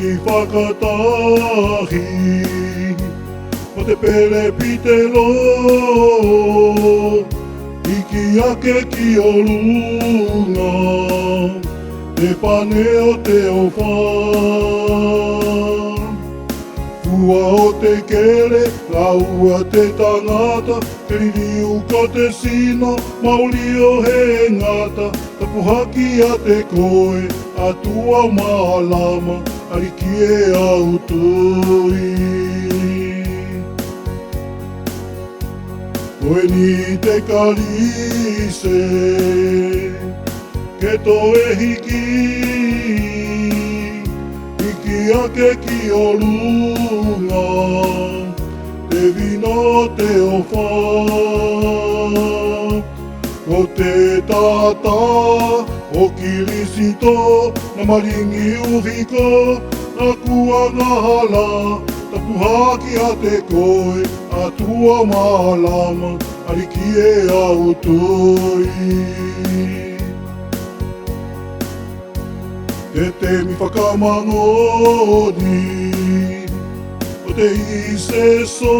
ki whakatahi o te pere pite lo iki ake ki o lunga te pane o te ofa fua o te kere laua te tangata te ririu ko te sino mauli o he ngata tapuhaki a te koe atua maalama ariki e au tui koe ni te kalise ke to e hiki iki ake ki o lunga te vino te ofa o te tata o kirisito na maringi uhiko na kua ngahala tapuhaki a te koe atua maalama ariki e au tui te temi whakamangoni o te ise so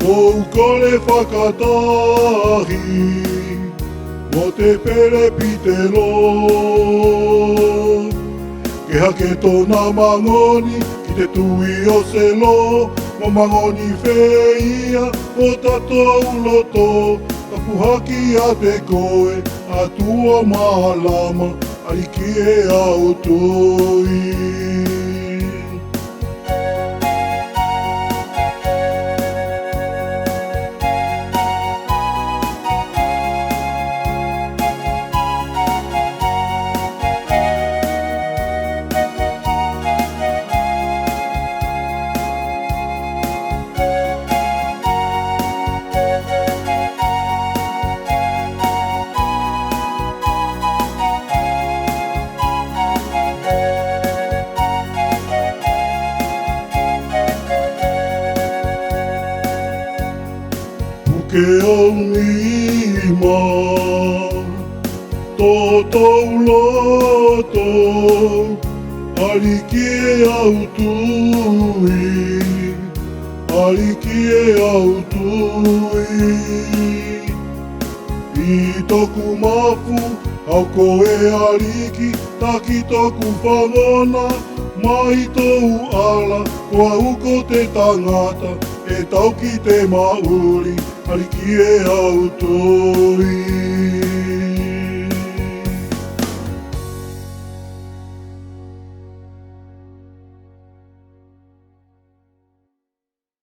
o ukole whakatahi o te pere pitelo ke hake tōna mangoni ki te tui o selo mo mangoni whia o tatou loto tapuhaki a te koe atua maalama ariki e au tui ke o nima tō tau loto ariki e au tui ariki e au tui i toku mafu au koe ariki taki toku whangona mai tou ala kua uko te tangata e tau ki te mauri ariki e au tui